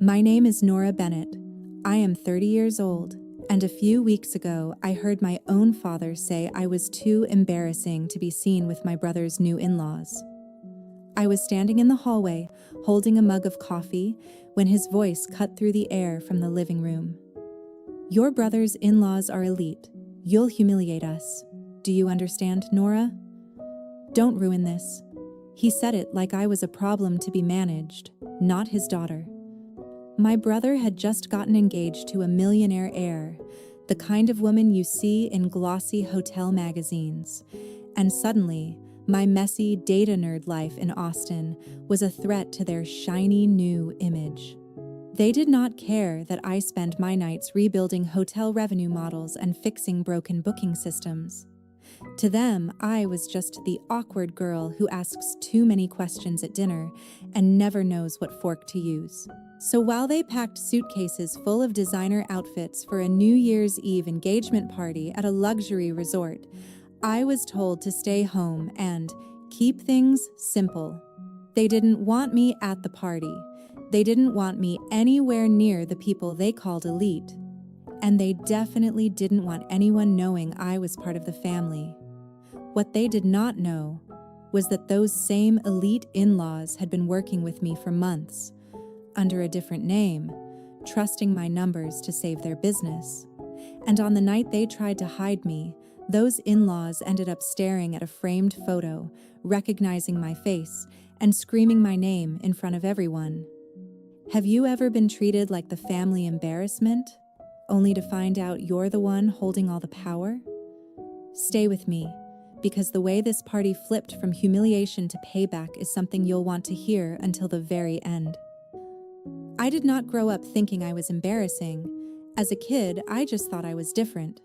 My name is Nora Bennett. I am 30 years old, and a few weeks ago I heard my own father say I was too embarrassing to be seen with my brother's new in-laws. I was standing in the hallway, holding a mug of coffee, when his voice cut through the air from the living room. "Your brother's in-laws are elite. You'll humiliate us. Do you understand, Nora? Don't ruin this." He said it like I was a problem to be managed, not his daughter. My brother had just gotten engaged to a millionaire heir, the kind of woman you see in glossy hotel magazines. And suddenly, my messy data nerd life in Austin was a threat to their shiny new image. They did not care that I spend my nights rebuilding hotel revenue models and fixing broken booking systems. To them, I was just the awkward girl who asks too many questions at dinner and never knows what fork to use. So while they packed suitcases full of designer outfits for a New Year's Eve engagement party at a luxury resort, I was told to stay home and keep things simple. They didn't want me at the party. They didn't want me anywhere near the people they called elite. And they definitely didn't want anyone knowing I was part of the family. What they did not know was that those same elite in-laws had been working with me for months, under a different name, trusting my numbers to save their business. And on the night they tried to hide me, those in-laws ended up staring at a framed photo, recognizing my face, and screaming my name in front of everyone. Have you ever been treated like the family embarrassment, only to find out you're the one holding all the power? Stay with me, because the way this party flipped from humiliation to payback is something you'll want to hear until the very end. I did not grow up thinking I was embarrassing. As a kid, I just thought I was different.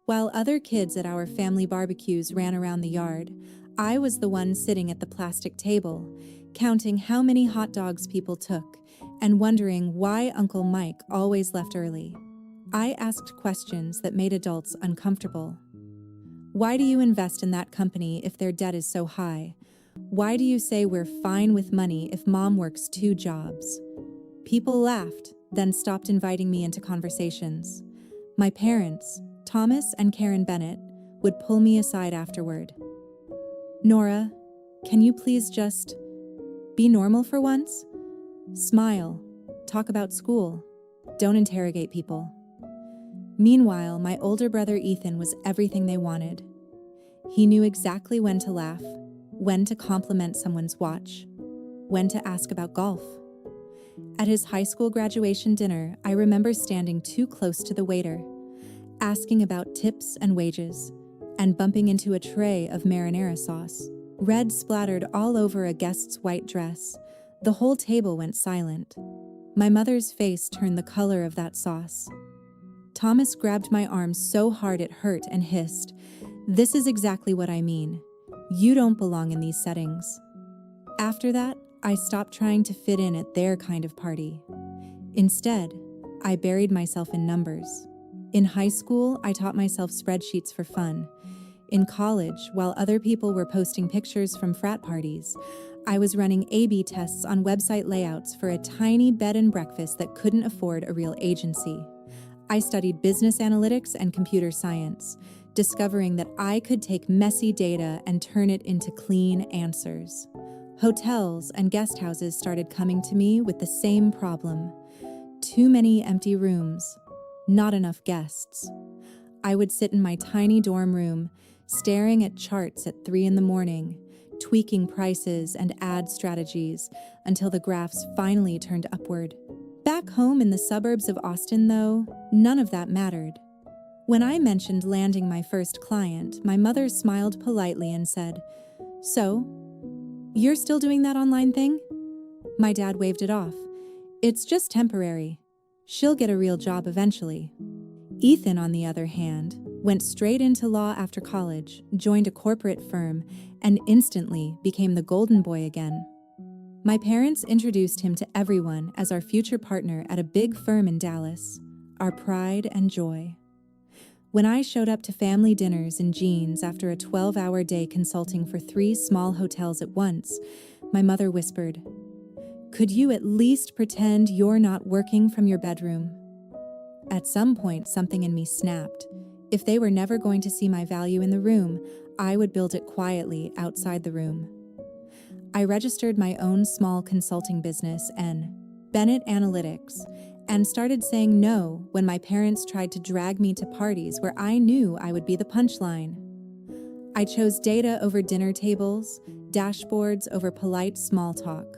While other kids at our family barbecues ran around the yard, I was the one sitting at the plastic table, counting how many hot dogs people took, and wondering why Uncle Mike always left early. I asked questions that made adults uncomfortable. Why do you invest in that company if their debt is so high? Why do you say we're fine with money if mom works 2 jobs? People laughed, then stopped inviting me into conversations. My parents, Thomas and Karen Bennett, would pull me aside afterward. "Nora, can you please just be normal for once? Smile, talk about school, don't interrogate people." Meanwhile, my older brother Ethan was everything they wanted. He knew exactly when to laugh, when to compliment someone's watch, when to ask about golf. At his high school graduation dinner, I remember standing too close to the waiter, asking about tips and wages, and bumping into a tray of marinara sauce. Red splattered all over a guest's white dress. The whole table went silent. My mother's face turned the color of that sauce. Thomas grabbed my arm so hard it hurt and hissed, "This is exactly what I mean. You don't belong in these settings." After that, I stopped trying to fit in at their kind of party. Instead, I buried myself in numbers. In high school, I taught myself spreadsheets for fun. In college, while other people were posting pictures from frat parties, I was running A/B tests on website layouts for a tiny bed and breakfast that couldn't afford a real agency. I studied business analytics and computer science, discovering that I could take messy data and turn it into clean answers. Hotels and guest houses started coming to me with the same problem. Too many empty rooms, not enough guests. I would sit in my tiny dorm room, staring at charts at 3 a.m, tweaking prices and ad strategies until the graphs finally turned upward. Back home in the suburbs of Austin, though, none of that mattered. When I mentioned landing my first client, my mother smiled politely and said, "So, you're still doing that online thing?" My dad waved it off. "It's just temporary. She'll get a real job eventually." Ethan, on the other hand, went straight into law after college, joined a corporate firm, and instantly became the golden boy again. My parents introduced him to everyone as our future partner at a big firm in Dallas, our pride and joy. When I showed up to family dinners in jeans after a 12-hour day consulting for 3 small hotels at once, my mother whispered, Could you at least pretend you're not working from your bedroom? At some point, something in me snapped. If they were never going to see my value in the room, I would build it quietly outside the room. I registered my own small consulting business, Bennett Analytics, and started saying no when my parents tried to drag me to parties where I knew I would be the punchline. I chose data over dinner tables, dashboards over polite small talk.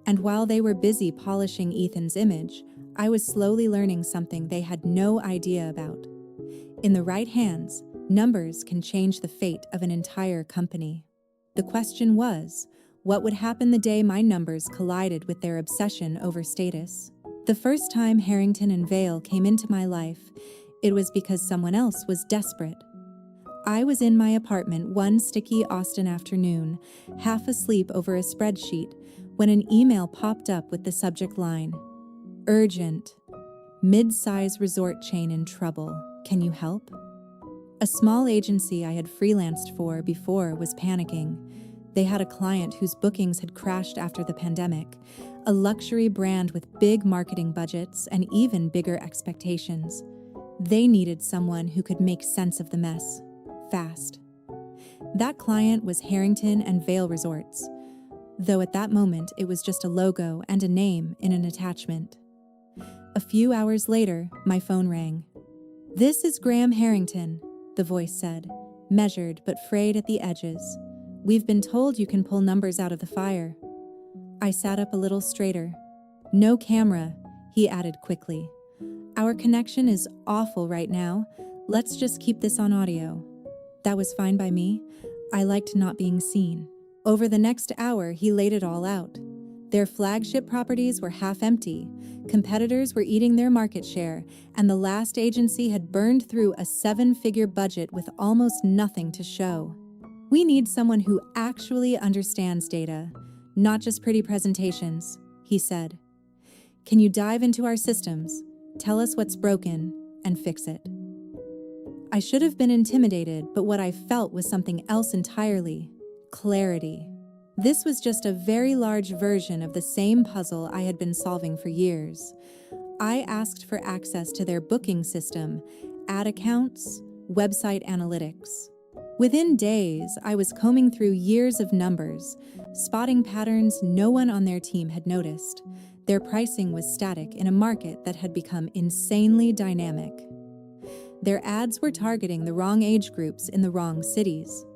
And while they were busy polishing Ethan's image, I was slowly learning something they had no idea about. In the right hands, numbers can change the fate of an entire company. The question was, what would happen the day my numbers collided with their obsession over status? The first time Harrington and Vale came into my life, it was because someone else was desperate. I was in my apartment one sticky Austin afternoon, half asleep over a spreadsheet, when an email popped up with the subject line, "Urgent. Mid-size resort chain in trouble. Can you help?" A small agency I had freelanced for before was panicking. They had a client whose bookings had crashed after the pandemic, a luxury brand with big marketing budgets and even bigger expectations. They needed someone who could make sense of the mess, fast. That client was Harrington and Vale Resorts, though at that moment it was just a logo and a name in an attachment. A few hours later, my phone rang. "This is Graham Harrington," the voice said, measured but frayed at the edges. "We've been told you can pull numbers out of the fire." I sat up a little straighter. "No camera," he added quickly. "Our connection is awful right now. Let's just keep this on audio." That was fine by me. I liked not being seen. Over the next hour, he laid it all out. Their flagship properties were half empty, competitors were eating their market share, and the last agency had burned through a 7-figure budget with almost nothing to show. "We need someone who actually understands data, not just pretty presentations," he said. "Can you dive into our systems, tell us what's broken, and fix it?" I should have been intimidated, but what I felt was something else entirely: clarity. This was just a very large version of the same puzzle I had been solving for years. I asked for access to their booking system, ad accounts, website analytics. Within days, I was combing through years of numbers, spotting patterns no one on their team had noticed. Their pricing was static in a market that had become insanely dynamic. Their ads were targeting the wrong age groups in the wrong cities.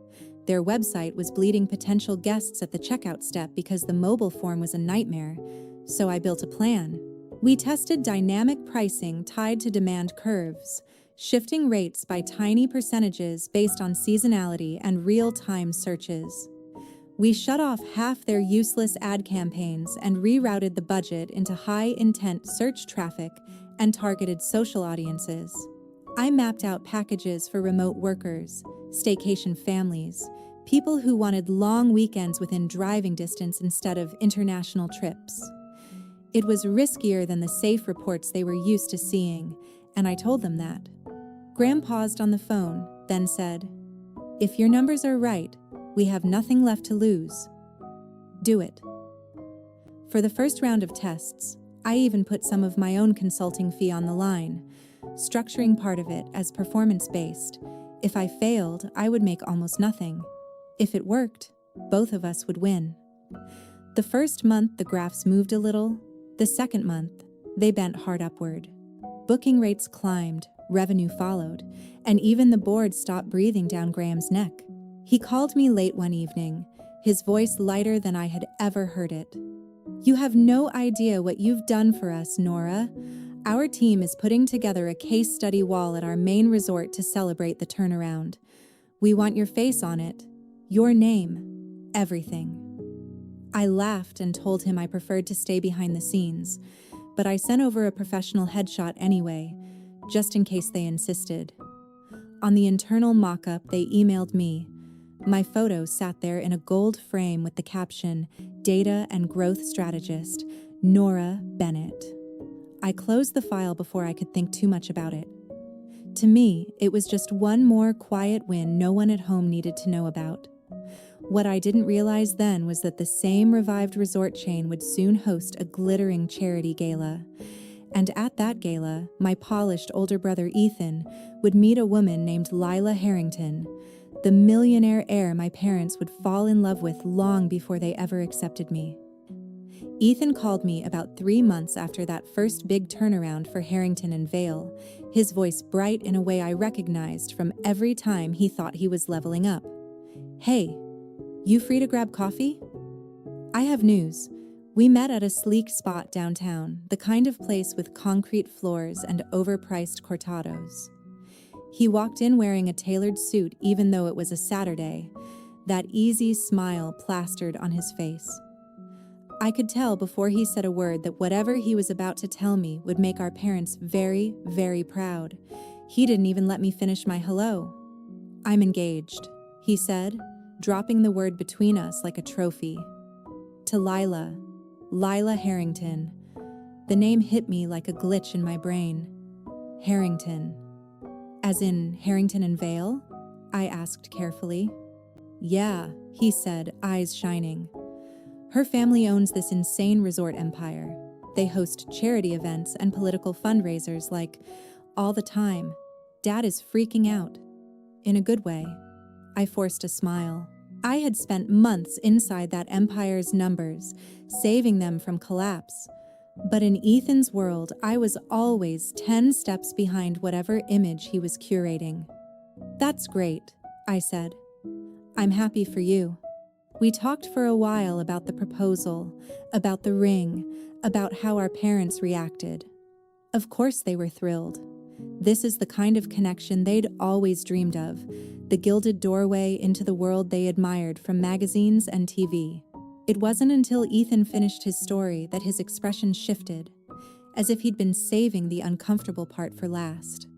Their website was bleeding potential guests at the checkout step because the mobile form was a nightmare, so I built a plan. We tested dynamic pricing tied to demand curves, shifting rates by tiny percentages based on seasonality and real-time searches. We shut off half their useless ad campaigns and rerouted the budget into high-intent search traffic and targeted social audiences. I mapped out packages for remote workers, staycation families, people who wanted long weekends within driving distance instead of international trips. It was riskier than the safe reports they were used to seeing, and I told them that. Graham paused on the phone, then said, "If your numbers are right, we have nothing left to lose. Do it." For the first round of tests, I even put some of my own consulting fee on the line, structuring part of it as performance-based. If I failed, I would make almost nothing. If it worked, both of us would win. The first month, the graphs moved a little. The second month, they bent hard upward. Booking rates climbed, revenue followed, and even the board stopped breathing down Graham's neck. He called me late one evening, his voice lighter than I had ever heard it. "You have no idea what you've done for us, Nora. Our team is putting together a case study wall at our main resort to celebrate the turnaround. We want your face on it, your name, everything." I laughed and told him I preferred to stay behind the scenes, but I sent over a professional headshot anyway, just in case they insisted. On the internal mock-up they emailed me. My photo sat there in a gold frame with the caption, "Data and Growth Strategist, Nora Bennett." I closed the file before I could think too much about it. To me, it was just one more quiet win no one at home needed to know about. What I didn't realize then was that the same revived resort chain would soon host a glittering charity gala. And at that gala, my polished older brother Ethan would meet a woman named Laya Harrington, the millionaire heir my parents would fall in love with long before they ever accepted me. Ethan called me about 3 months after that first big turnaround for Harrington and Vale, his voice bright in a way I recognized from every time he thought he was leveling up. "Hey, you free to grab coffee? I have news. We met at a sleek spot downtown, the kind of place with concrete floors and overpriced cortados." He walked in wearing a tailored suit even though it was a Saturday, that easy smile plastered on his face. I could tell before he said a word that whatever he was about to tell me would make our parents very, very proud. He didn't even let me finish my hello. "I'm engaged," he said, dropping the word between us like a trophy. "To Laya Harrington." The name hit me like a glitch in my brain. Harrington. "As in Harrington and Vale?" I asked carefully. "Yeah," he said, eyes shining. "Her family owns this insane resort empire. They host charity events and political fundraisers like all the time. Dad is freaking out. In a good way." I forced a smile. I had spent months inside that empire's numbers, saving them from collapse. But in Ethan's world, I was always 10 steps behind whatever image he was curating. "That's great," I said. "I'm happy for you." We talked for a while about the proposal, about the ring, about how our parents reacted. Of course they were thrilled. This is the kind of connection they'd always dreamed of, the gilded doorway into the world they admired from magazines and TV. It wasn't until Ethan finished his story that his expression shifted, as if he'd been saving the uncomfortable part for last.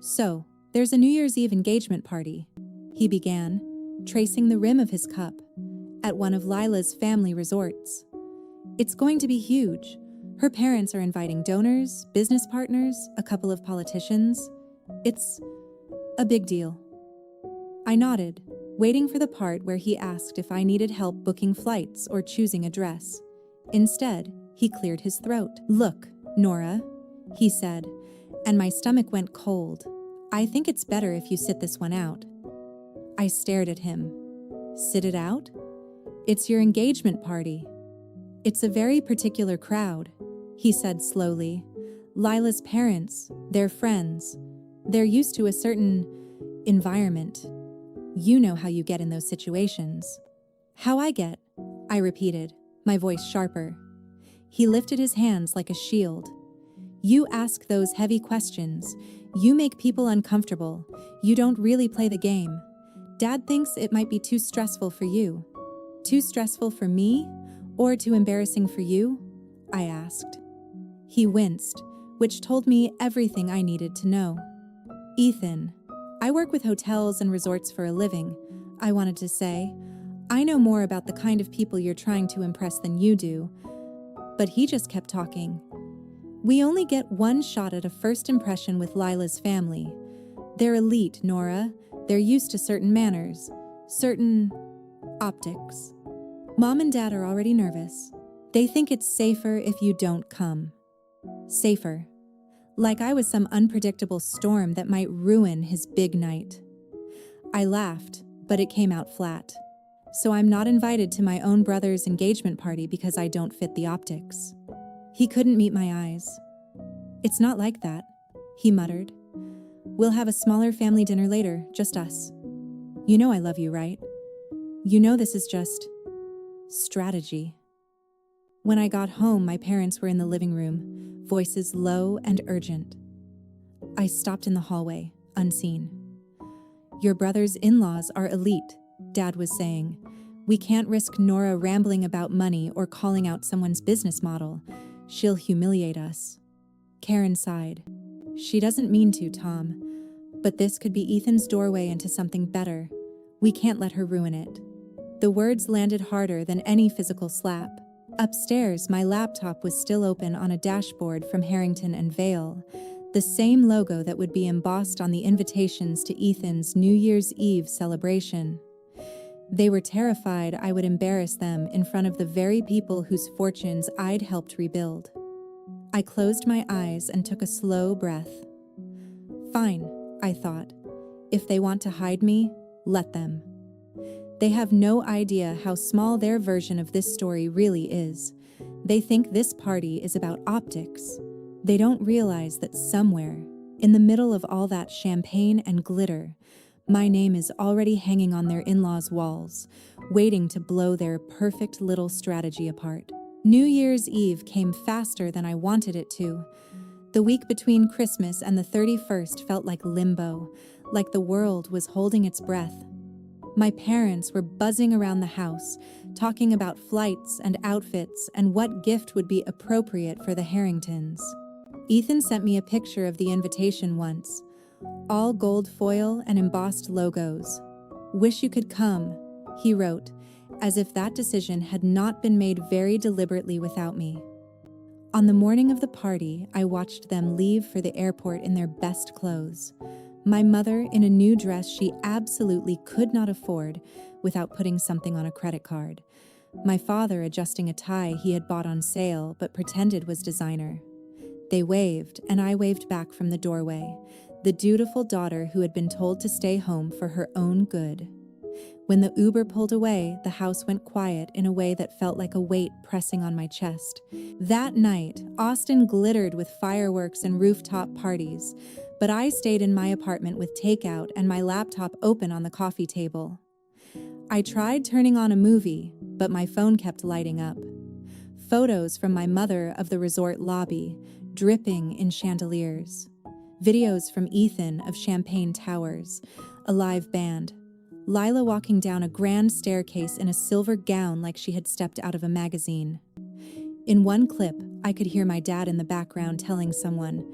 "So, there's a New Year's Eve engagement party," he began, tracing the rim of his cup, "at one of Lila's family resorts. It's going to be huge. Her parents are inviting donors, business partners, a couple of politicians. It's a big deal." I nodded, waiting for the part where he asked if I needed help booking flights or choosing a dress. Instead, he cleared his throat. "Look, Nora," he said, and my stomach went cold. "I think it's better if you sit this one out." I stared at him. "Sit it out? It's your engagement party." "It's a very particular crowd," he said slowly. "Lila's parents, their friends. They're used to a certain environment. You know how you get in those situations." "How I get?" I repeated, my voice sharper. He lifted his hands like a shield. "You ask those heavy questions. You make people uncomfortable. You don't really play the game. Dad thinks it might be too stressful for you." "Too stressful for me? Or too embarrassing for you?" I asked. He winced, which told me everything I needed to know. "Ethan, I work with hotels and resorts for a living," I wanted to say. "I know more about the kind of people you're trying to impress than you do." But he just kept talking. "We only get one shot at a first impression with Lila's family. They're elite, Nora. They're used to certain manners, certain optics. Mom and Dad are already nervous. They think it's safer if you don't come." Safer. Like I was some unpredictable storm that might ruin his big night. I laughed, but it came out flat. "So I'm not invited to my own brother's engagement party because I don't fit the optics." He couldn't meet my eyes. "It's not like that," he muttered. "We'll have a smaller family dinner later, just us. You know I love you, right? You know this is just strategy." When I got home, my parents were in the living room, voices low and urgent. I stopped in the hallway, unseen. "Your brother's in-laws are elite," Dad was saying. "We can't risk Nora rambling about money or calling out someone's business model. She'll humiliate us." Karen sighed. "She doesn't mean to, Tom. But this could be Ethan's doorway into something better. We can't let her ruin it." The words landed harder than any physical slap. Upstairs, my laptop was still open on a dashboard from Harrington and Vale, the same logo that would be embossed on the invitations to Ethan's New Year's Eve celebration. They were terrified I would embarrass them in front of the very people whose fortunes I'd helped rebuild. I closed my eyes and took a slow breath. Fine, I thought. If they want to hide me, let them. They have no idea how small their version of this story really is. They think this party is about optics. They don't realize that somewhere, in the middle of all that champagne and glitter, my name is already hanging on their in-laws' walls, waiting to blow their perfect little strategy apart. New Year's Eve came faster than I wanted it to. The week between Christmas and the 31st felt like limbo, like the world was holding its breath. My parents were buzzing around the house, talking about flights and outfits and what gift would be appropriate for the Harringtons. Ethan sent me a picture of the invitation once. All gold foil and embossed logos. "Wish you could come," he wrote, as if that decision had not been made very deliberately without me. On the morning of the party, I watched them leave for the airport in their best clothes. My mother in a new dress she absolutely could not afford without putting something on a credit card. My father adjusting a tie he had bought on sale but pretended was designer. They waved, and I waved back from the doorway, the dutiful daughter who had been told to stay home for her own good. When the Uber pulled away, the house went quiet in a way that felt like a weight pressing on my chest. That night, Austin glittered with fireworks and rooftop parties, but I stayed in my apartment with takeout and my laptop open on the coffee table. I tried turning on a movie, but my phone kept lighting up. Photos from my mother of the resort lobby, dripping in chandeliers. Videos from Ethan of champagne towers, a live band. Lila walking down a grand staircase in a silver gown like she had stepped out of a magazine. In one clip, I could hear my dad in the background telling someone,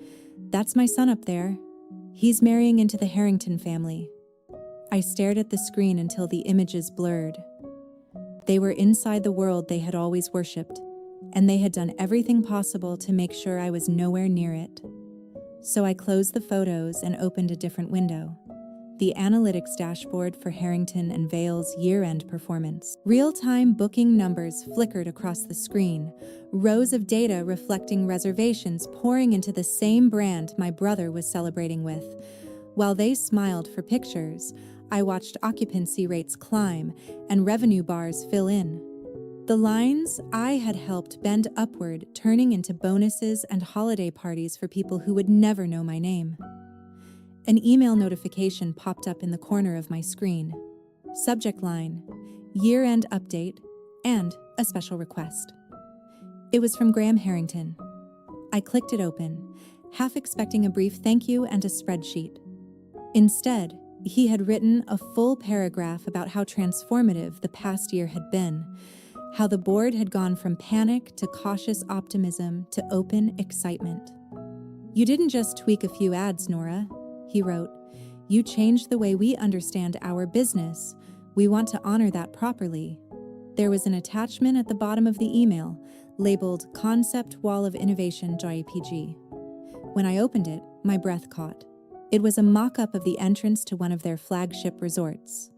"That's my son up there. He's marrying into the Harrington family." I stared at the screen until the images blurred. They were inside the world they had always worshipped, and they had done everything possible to make sure I was nowhere near it. So I closed the photos and opened a different window. The analytics dashboard for Harrington and Vale's year-end performance. Real-time booking numbers flickered across the screen, rows of data reflecting reservations pouring into the same brand my brother was celebrating with. While they smiled for pictures, I watched occupancy rates climb and revenue bars fill in. The lines I had helped bend upward, turning into bonuses and holiday parties for people who would never know my name. An email notification popped up in the corner of my screen. Subject line, year-end update, and a special request. It was from Graham Harrington. I clicked it open, half expecting a brief thank you and a spreadsheet. Instead, he had written a full paragraph about how transformative the past year had been, how the board had gone from panic to cautious optimism to open excitement. "You didn't just tweak a few ads, Nora," he wrote. "You changed the way we understand our business. We want to honor that properly." There was an attachment at the bottom of the email, labeled Concept Wall of Innovation JPG. When I opened it, my breath caught. It was a mock-up of the entrance to one of their flagship resorts,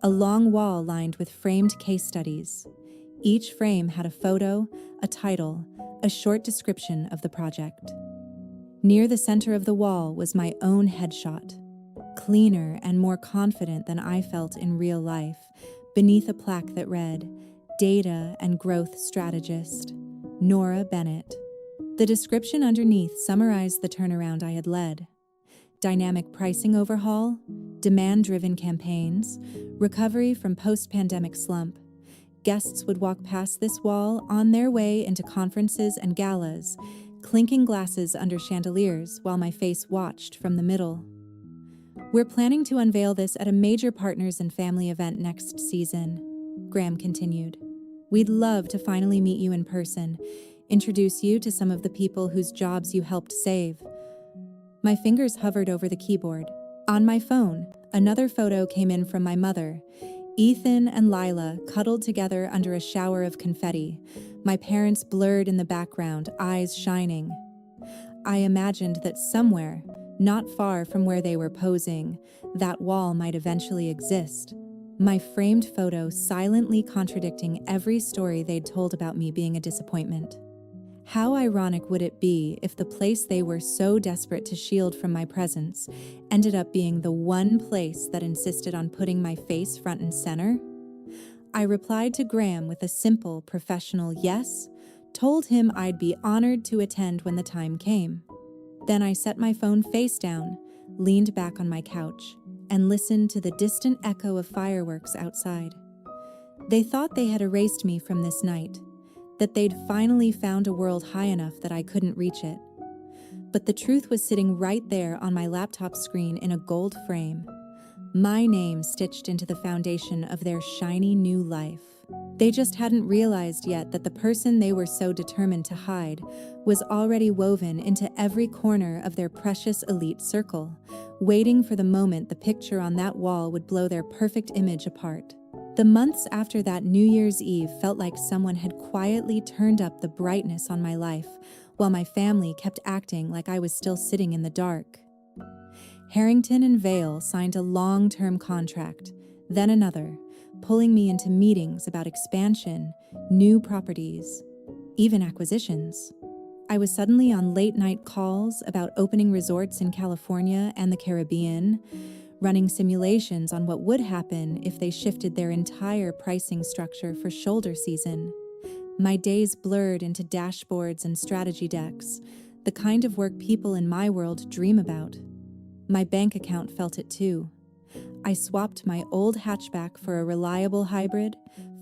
a long wall lined with framed case studies. Each frame had a photo, a title, a short description of the project. Near the center of the wall was my own headshot, cleaner and more confident than I felt in real life, beneath a plaque that read, Data and Growth Strategist, Nora Bennett. The description underneath summarized the turnaround I had led. Dynamic pricing overhaul, demand-driven campaigns, recovery from post-pandemic slump. Guests would walk past this wall on their way into conferences and galas, clinking glasses under chandeliers while my face watched from the middle. "We're planning to unveil this at a major partners and family event next season," Graham continued. "We'd love to finally meet you in person, introduce you to some of the people whose jobs you helped save." My fingers hovered over the keyboard. On my phone, another photo came in from my mother. Ethan and Lila cuddled together under a shower of confetti, my parents blurred in the background, eyes shining. I imagined that somewhere, not far from where they were posing, that wall might eventually exist. my framed photo silently contradicting every story they'd told about me being a disappointment. How ironic would it be if the place they were so desperate to shield from my presence ended up being the one place that insisted on putting my face front and center? I replied to Graham with a simple, professional yes, told him I'd be honored to attend when the time came. Then I set my phone face down, leaned back on my couch, and listened to the distant echo of fireworks outside. They thought they had erased me from this night, that they'd finally found a world high enough that I couldn't reach it. But the truth was sitting right there on my laptop screen in a gold frame, my name stitched into the foundation of their shiny new life. They just hadn't realized yet that the person they were so determined to hide was already woven into every corner of their precious elite circle, waiting for the moment the picture on that wall would blow their perfect image apart. The months after that New Year's Eve felt like someone had quietly turned up the brightness on my life, while my family kept acting like I was still sitting in the dark. Harrington and Vale signed a long-term contract, then another, pulling me into meetings about expansion, new properties, even acquisitions. I was suddenly on late-night calls about opening resorts in California and the Caribbean, running simulations on what would happen if they shifted their entire pricing structure for shoulder season. My days blurred into dashboards and strategy decks, the kind of work people in my world dream about. My bank account felt it too. I swapped my old hatchback for a reliable hybrid,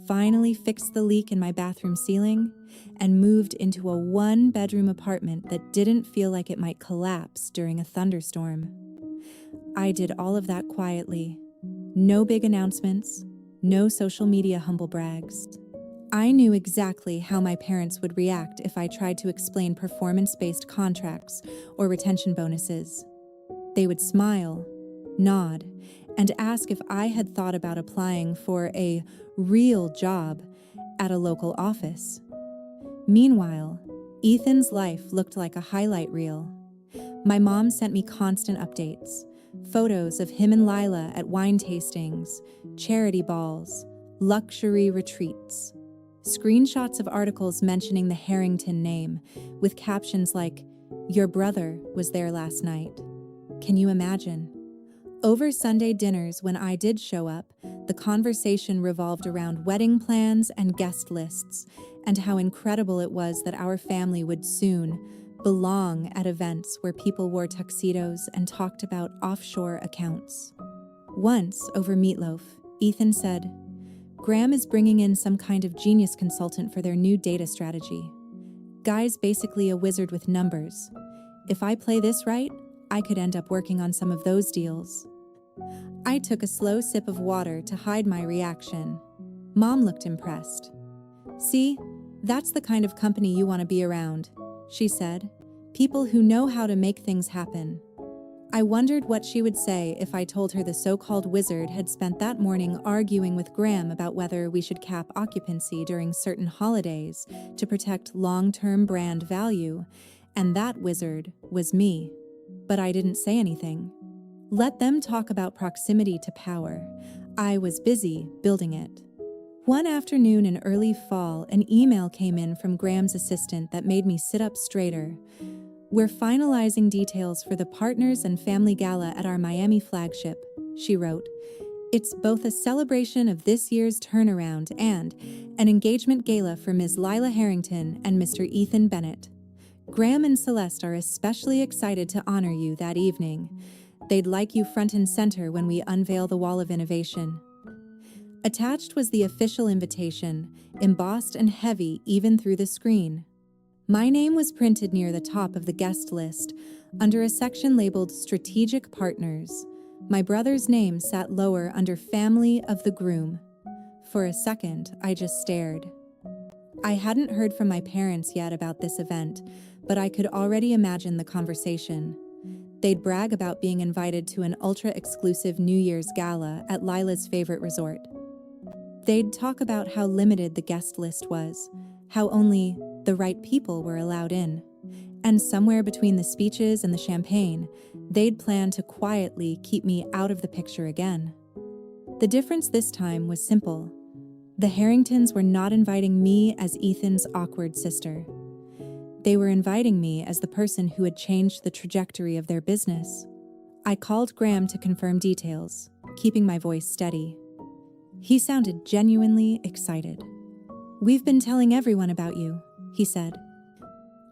finally fixed the leak in my bathroom ceiling, and moved into a one-bedroom apartment that didn't feel like it might collapse during a thunderstorm. I did all of that quietly. No big announcements, no social media humble brags. I knew exactly how my parents would react if I tried to explain performance-based contracts or retention bonuses. They would smile, nod, and ask if I had thought about applying for a real job at a local office. Meanwhile, Ethan's life looked like a highlight reel. My mom sent me constant updates, photos of him and Lila at wine tastings, charity balls, luxury retreats, screenshots of articles mentioning the Harrington name, with captions like, "Your brother was there last night." Can you imagine? Over Sunday dinners, when I did show up, the conversation revolved around wedding plans and guest lists, and how incredible it was that our family would soon belong at events where people wore tuxedos and talked about offshore accounts. Once, over meatloaf, Ethan said, "Graham is bringing in some kind of genius consultant for their new data strategy. Guy's basically a wizard with numbers. If I play this right, I could end up working on some of those deals." I took a slow sip of water to hide my reaction. Mom looked impressed. "See, that's the kind of company you want to be around," she said. "People who know how to make things happen." I wondered what she would say if I told her the so-called wizard had spent that morning arguing with Graham about whether we should cap occupancy during certain holidays to protect long-term brand value, and that wizard was me. But I didn't say anything. Let them talk about proximity to power. I was busy building it. One afternoon in early fall, an email came in from Graham's assistant that made me sit up straighter. "We're finalizing details for the Partners and Family Gala at our Miami flagship," she wrote. "It's both a celebration of this year's turnaround and an engagement gala for Ms. Laya Harrington and Mr. Ethan Bennett. Graham and Celeste are especially excited to honor you that evening. They'd like you front and center when we unveil the Wall of Innovation." Attached was the official invitation, embossed and heavy even through the screen. My name was printed near the top of the guest list, under a section labeled Strategic Partners. My brother's name sat lower under Family of the Groom. For a second, I just stared. I hadn't heard from my parents yet about this event, but I could already imagine the conversation. They'd brag about being invited to an ultra-exclusive New Year's gala at Lila's favorite resort. They'd talk about how limited the guest list was, how only the right people were allowed in. And somewhere between the speeches and the champagne, they'd plan to quietly keep me out of the picture again. The difference this time was simple. The Harringtons were not inviting me as Ethan's awkward sister. They were inviting me as the person who had changed the trajectory of their business. I called Graham to confirm details, keeping my voice steady. He sounded genuinely excited. "We've been telling everyone about you," he said.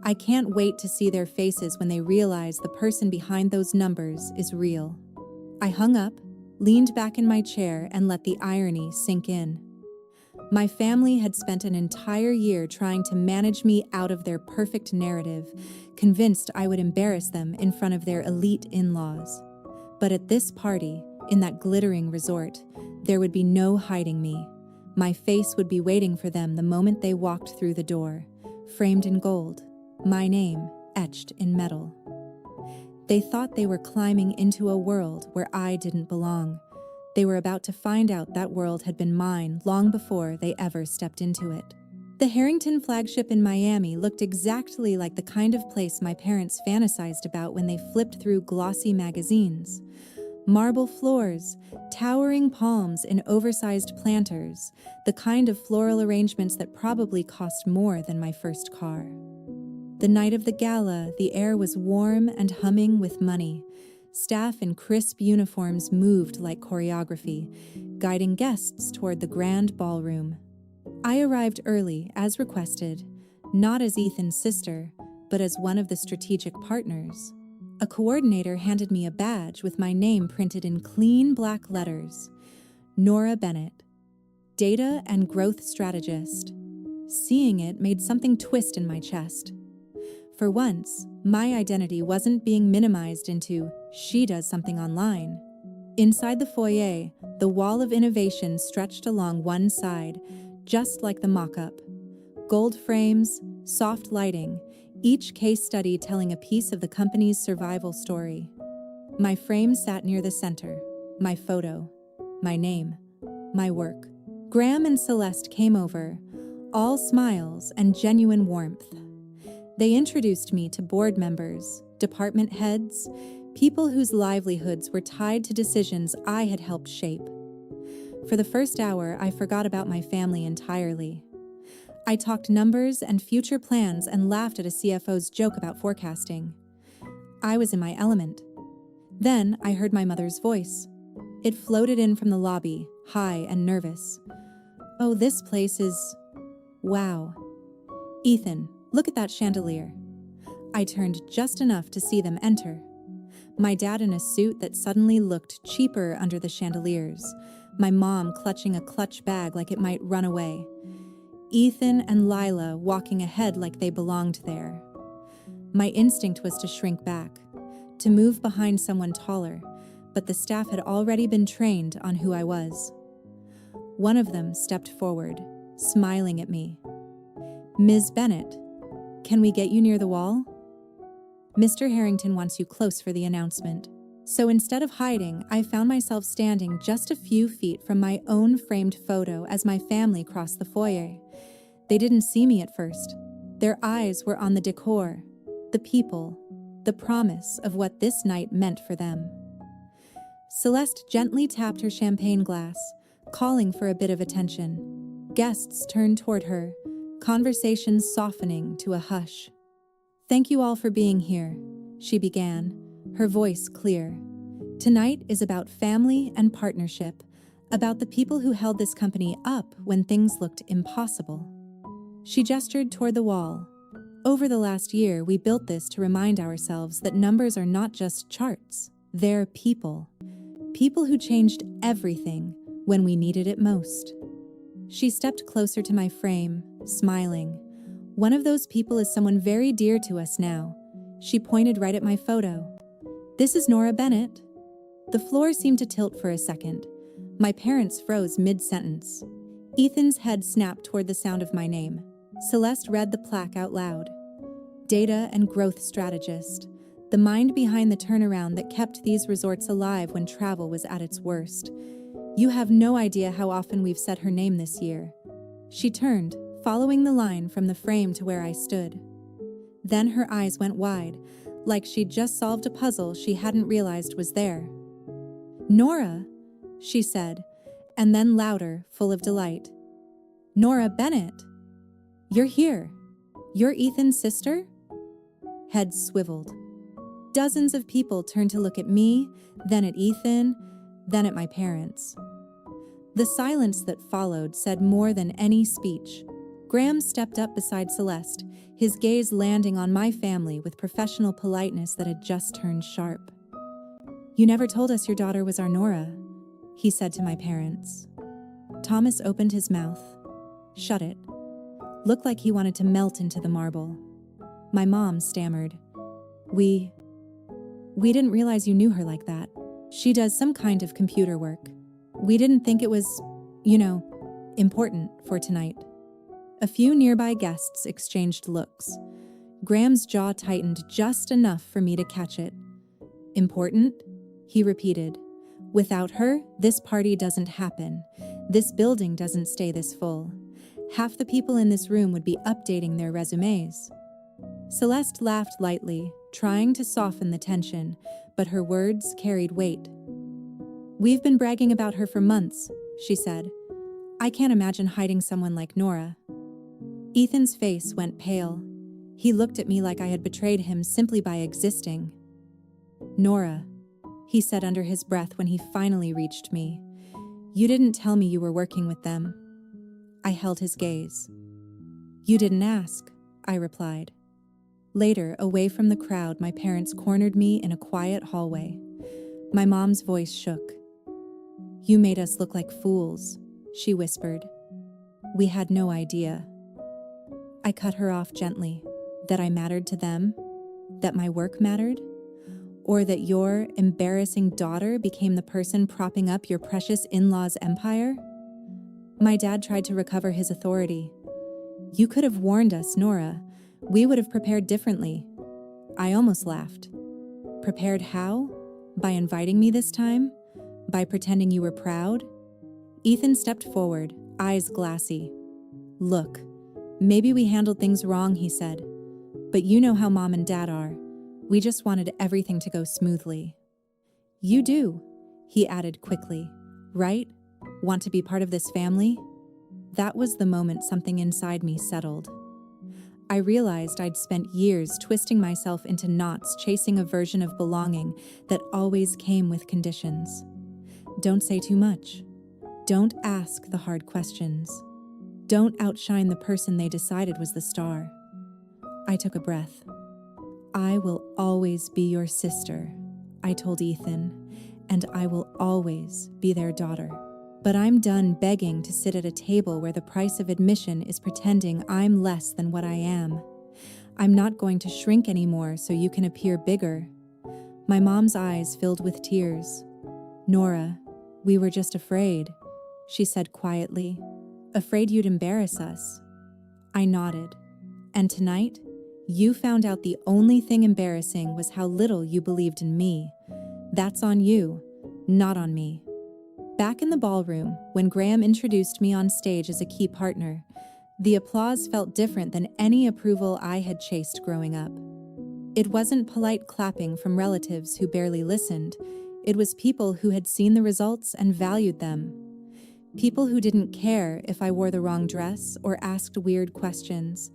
"I can't wait to see their faces when they realize the person behind those numbers is real." I hung up, leaned back in my chair, and let the irony sink in. My family had spent an entire year trying to manage me out of their perfect narrative, convinced I would embarrass them in front of their elite in-laws. But at this party, in that glittering resort, there would be no hiding me. My face would be waiting for them the moment they walked through the door, framed in gold, my name etched in metal. They thought they were climbing into a world where I didn't belong. They were about to find out that world had been mine long before they ever stepped into it. The Harrington flagship in Miami looked exactly like the kind of place my parents fantasized about when they flipped through glossy magazines. Marble floors, towering palms in oversized planters, the kind of floral arrangements that probably cost more than my first car. The night of the gala, the air was warm and humming with money. Staff in crisp uniforms moved like choreography, guiding guests toward the grand ballroom. I arrived early, as requested, not as Ethan's sister, but as one of the strategic partners. A coordinator handed me a badge with my name printed in clean black letters. Nora Bennett, Data and Growth Strategist. Seeing it made something twist in my chest. For once, my identity wasn't being minimized into, "she does something online." Inside the foyer, the wall of innovation stretched along one side, just like the mock-up. Gold frames, soft lighting, each case study telling a piece of the company's survival story. My frame sat near the center, my photo, my name, my work. Graham and Celeste came over, all smiles and genuine warmth. They introduced me to board members, department heads, people whose livelihoods were tied to decisions I had helped shape. For the first hour, I forgot about my family entirely. I talked numbers and future plans and laughed at a CFO's joke about forecasting. I was in my element. Then I heard my mother's voice. It floated in from the lobby, high and nervous. "Oh, this place is... wow. Ethan, look at that chandelier." I turned just enough to see them enter. My dad in a suit that suddenly looked cheaper under the chandeliers. My mom clutching a clutch bag like it might run away. Ethan and Lila walking ahead like they belonged there. My instinct was to shrink back, to move behind someone taller, but the staff had already been trained on who I was. One of them stepped forward, smiling at me. "Ms. Bennett, can we get you near the wall? Mr. Harrington wants you close for the announcement." So instead of hiding, I found myself standing just a few feet from my own framed photo as my family crossed the foyer. They didn't see me at first. Their eyes were on the decor, the people, the promise of what this night meant for them. Celeste gently tapped her champagne glass, calling for a bit of attention. Guests turned toward her, conversations softening to a hush. "Thank you all for being here," she began, her voice clear. "Tonight is about family and partnership, about the people who held this company up when things looked impossible." She gestured toward the wall. "Over the last year, we built this to remind ourselves that numbers are not just charts. They're people. People who changed everything when we needed it most." She stepped closer to my frame, smiling. "One of those people is someone very dear to us now." She pointed right at my photo. "This is Nora Bennett." The floor seemed to tilt for a second. My parents froze mid-sentence. Ethan's head snapped toward the sound of my name. Celeste read the plaque out loud. "Data and Growth Strategist, the mind behind the turnaround that kept these resorts alive when travel was at its worst. You have no idea how often we've said her name this year." She turned, following the line from the frame to where I stood. Then her eyes went wide, like she'd just solved a puzzle she hadn't realized was there. "Nora," she said, and then louder, full of delight. "Nora Bennett! You're here! You're Ethan's sister?" Heads swiveled. Dozens of people turned to look at me, then at Ethan, then at my parents. The silence that followed said more than any speech. Graham stepped up beside Celeste, his gaze landing on my family with professional politeness that had just turned sharp. "You never told us your daughter was our Nora," he said to my parents. Thomas opened his mouth. Shut it. Looked like he wanted to melt into the marble. My mom stammered. We didn't realize you knew her like that. She does some kind of computer work. We didn't think it was, important for tonight." A few nearby guests exchanged looks. Graham's jaw tightened just enough for me to catch it. "Important?" he repeated. "Without her, this party doesn't happen. This building doesn't stay this full. Half the people in this room would be updating their resumes." Celeste laughed lightly, trying to soften the tension, but her words carried weight. "We've been bragging about her for months," she said. "I can't imagine hiding someone like Nora." Ethan's face went pale. He looked at me like I had betrayed him simply by existing. "Nora," he said under his breath when he finally reached me, "you didn't tell me you were working with them." I held his gaze. "You didn't ask," I replied. Later, away from the crowd, my parents cornered me in a quiet hallway. My mom's voice shook. "You made us look like fools," she whispered. "We had no idea." I cut her off gently. That I mattered to them? That my work mattered? Or that your embarrassing daughter became the person propping up your precious in-law's empire? My dad tried to recover his authority. "You could have warned us, Nora. We would have prepared differently." I almost laughed. "Prepared how? By inviting me this time? By pretending you were proud?" Ethan stepped forward, eyes glassy. "Look, maybe we handled things wrong," he said. "But you know how Mom and Dad are. We just wanted everything to go smoothly." "You do," he added quickly. "Right? Want to be part of this family?" That was the moment something inside me settled. I realized I'd spent years twisting myself into knots chasing a version of belonging that always came with conditions. Don't say too much. Don't ask the hard questions. Don't outshine the person they decided was the star. I took a breath. "I will always be your sister," I told Ethan, "and I will always be their daughter. But I'm done begging to sit at a table where the price of admission is pretending I'm less than what I am. I'm not going to shrink anymore so you can appear bigger." My mom's eyes filled with tears. "Nora, we were just afraid," she said quietly. "Afraid you'd embarrass us." I nodded. "And tonight, you found out the only thing embarrassing was how little you believed in me. That's on you, not on me." Back in the ballroom, when Graham introduced me on stage as a key partner, the applause felt different than any approval I had chased growing up. It wasn't polite clapping from relatives who barely listened. It was people who had seen the results and valued them. People who didn't care if I wore the wrong dress or asked weird questions,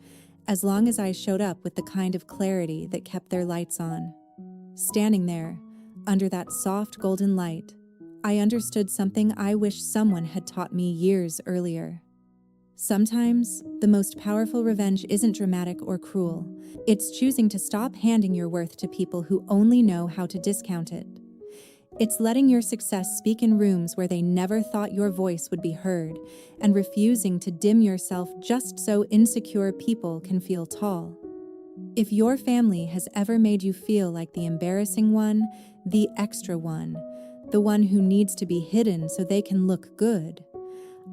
as long as I showed up with the kind of clarity that kept their lights on. Standing there, under that soft golden light, I understood something I wish someone had taught me years earlier. Sometimes, the most powerful revenge isn't dramatic or cruel. It's choosing to stop handing your worth to people who only know how to discount it. It's letting your success speak in rooms where they never thought your voice would be heard, and refusing to dim yourself just so insecure people can feel tall. If your family has ever made you feel like the embarrassing one, the extra one, the one who needs to be hidden so they can look good,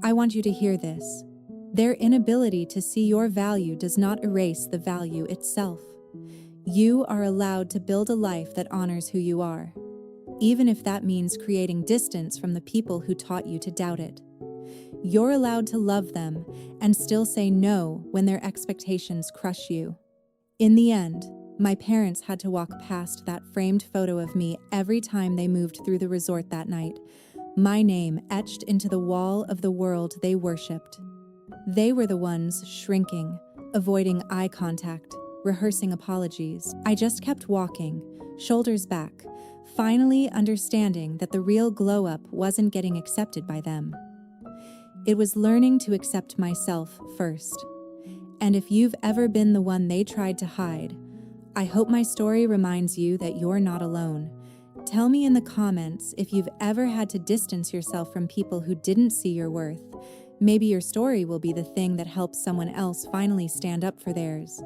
I want you to hear this. Their inability to see your value does not erase the value itself. You are allowed to build a life that honors who you are, even if that means creating distance from the people who taught you to doubt it. You're allowed to love them and still say no when their expectations crush you. In the end, my parents had to walk past that framed photo of me every time they moved through the resort that night, my name etched into the wall of the world they worshipped. They were the ones shrinking, avoiding eye contact, rehearsing apologies. I just kept walking, shoulders back, finally understanding that the real glow-up wasn't getting accepted by them. It was learning to accept myself first. And if you've ever been the one they tried to hide, I hope my story reminds you that you're not alone. Tell me in the comments if you've ever had to distance yourself from people who didn't see your worth. Maybe your story will be the thing that helps someone else finally stand up for theirs.